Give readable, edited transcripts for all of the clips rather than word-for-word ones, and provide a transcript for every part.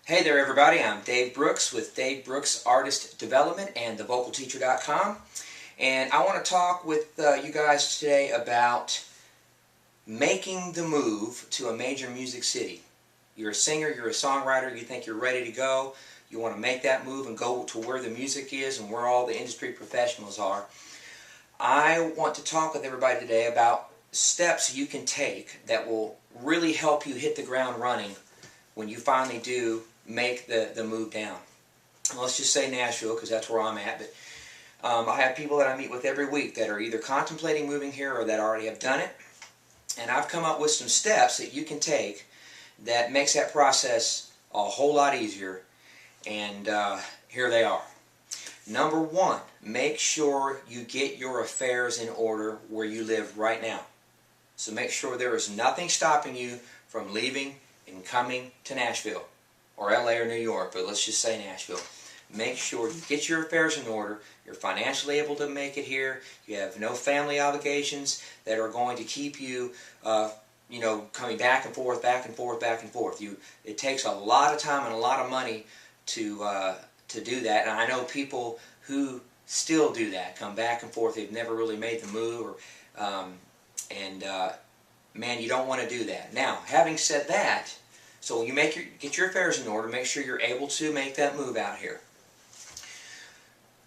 Hey there everybody, I'm Dave Brooks with Dave Brooks Artist Development and TheVocalTeacher.com, and I want to talk with you guys today about making the move to a major music city. You're a singer, you're a songwriter, you think you're ready to go, you want to make that move and go to where the music is and where all the industry professionals are. I want to talk with everybody today about steps you can take that will really help you hit the ground running when you finally do make the move down. Let's just say Nashville, because that's where I'm at. But I have people that I meet with every week that are either contemplating moving here or that already have done it. And I've come up with some steps that you can take that makes that process a whole lot easier. And here they are. Number one, make sure you get your affairs in order where you live right now. So make sure there is nothing stopping you from leaving and coming to Nashville or LA or New York, but let's just say Nashville. Make sure you get your affairs in order. You're financially able to make it here. You have no family obligations that are going to keep you, coming back and forth, back and forth, back and forth. It takes a lot of time and a lot of money to do that, and I know people who still do that, come back and forth. They've never really made the move, man, you don't want to do that. Now, having said that, so when you get your affairs in order, make sure you're able to make that move out here.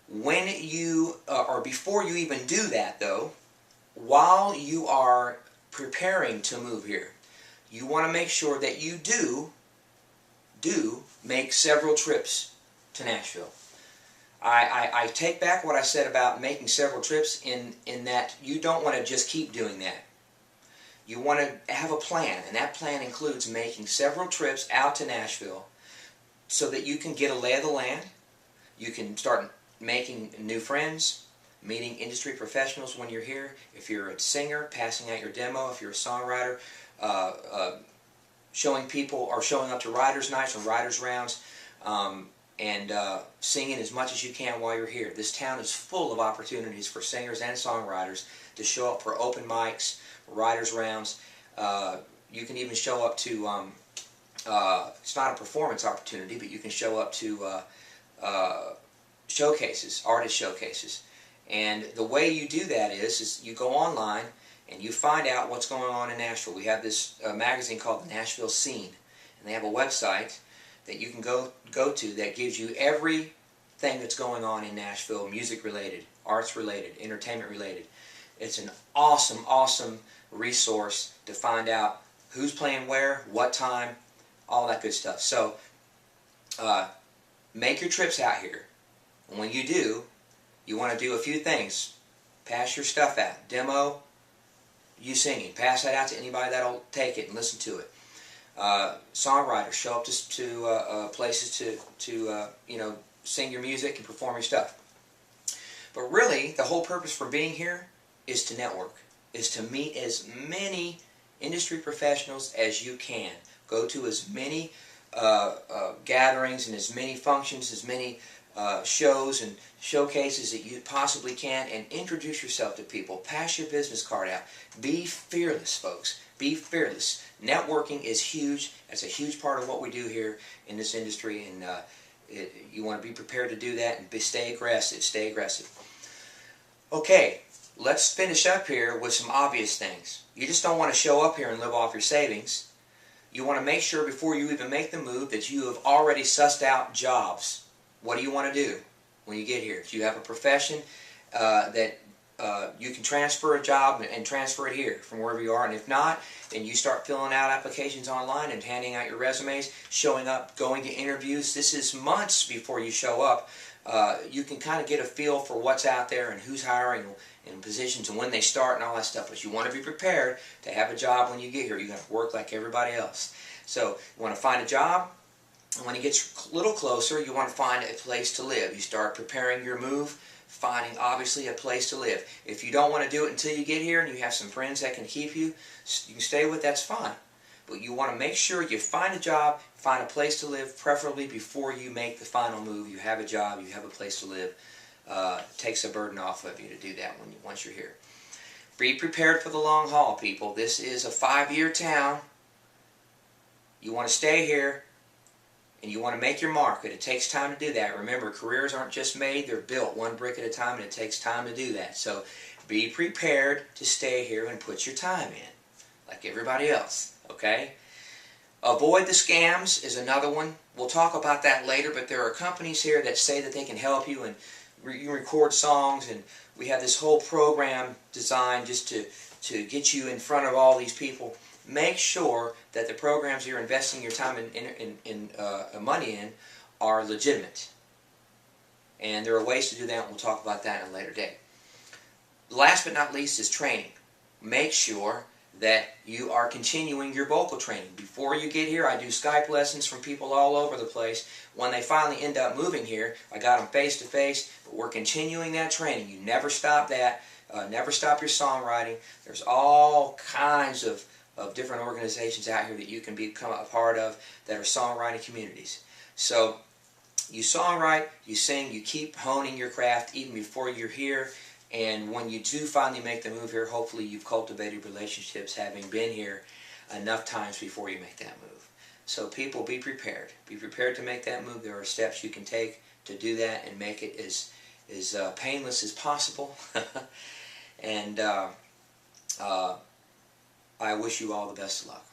When you, or before you even do that though, while you are preparing to move here, you want to make sure that you do make several trips to Nashville. I take back what I said about making several trips in that you don't want to just keep doing that. You want to have a plan, and that plan includes making several trips out to Nashville so that you can get a lay of the land. You can start making new friends, meeting industry professionals when you're here. If you're a singer, passing out your demo. If you're a songwriter, showing people or showing up to writers' nights or writers' rounds, and singing as much as you can while you're here. This town is full of opportunities for singers and songwriters to show up for open mics, writers' rounds. You can even show up to, it's not a performance opportunity, but you can show up to showcases, artist showcases. And the way you do that is you go online and you find out what's going on in Nashville. We have this magazine called the Nashville Scene, and they have a website that you can go to that gives you everything that's going on in Nashville, music related, arts related, entertainment related. It's an awesome resource to find out who's playing where, what time, all that good stuff. So make your trips out here. And when you do, you want to do a few things. Pass your stuff out. Demo, you singing. Pass that out to anybody that'll take it and listen to it. Songwriters, show up to places to sing your music and perform your stuff. But really, the whole purpose for being here is to network, is to meet as many industry professionals as you can. Go to as many gatherings and as many functions, as many shows and showcases that you possibly can, and introduce yourself to people. Pass your business card out. Be fearless, folks. Be fearless. Networking is huge. That's a huge part of what we do here in this industry, and you want to be prepared to do that and stay aggressive. Stay aggressive. Okay, let's finish up here with some obvious things. You just don't want to show up here and live off your savings. You want to make sure before you even make the move that you have already sussed out jobs. What do you want to do when you get here? Do you have a profession that you can transfer a job and transfer it here from wherever you are? And if not, then you start filling out applications online and handing out your resumes, showing up, going to interviews. This is months before you show up. You can kind of get a feel for what's out there and who's hiring in positions and when they start and all that stuff. But you want to be prepared to have a job when you get here. You're going to work like everybody else. So you want to find a job. And when it gets a little closer, you want to find a place to live. You start preparing your move, finding obviously a place to live. If you don't want to do it until you get here and you have some friends that can keep you, you can stay with, that's fine. But you want to make sure you find a job, find a place to live, preferably before you make the final move. You have a job, you have a place to live. It takes a burden off of you to do that once you're here. Be prepared for the long haul, people. This is a 5-year town. You want to stay here. and you want to make your mark, but it takes time to do that. Remember, careers aren't just made, they're built one brick at a time, and it takes time to do that. So be prepared to stay here and put your time in, like everybody else, okay? Avoid the scams is another one. We'll talk about that later, but there are companies here that say that they can help you, and you record songs, and we have this whole program designed just to get you in front of all these people. Make sure that the programs you're investing your time in money in are legitimate. And there are ways to do that, and we'll talk about that in a later date. Last but not least is training. Make sure that you are continuing your vocal training. Before you get here, I do Skype lessons from people all over the place. When they finally end up moving here, I got them face to face, but we're continuing that training. You never stop that. Never stop your songwriting. There's all kinds of different organizations out here that you can become a part of that are songwriting communities. So you songwrite, you sing, you keep honing your craft even before you're here. And when you do finally make the move here, hopefully you've cultivated relationships having been here enough times before you make that move. So people, be prepared. Be prepared to make that move. There are steps you can take to do that and make it as painless as possible. And I wish you all the best of luck.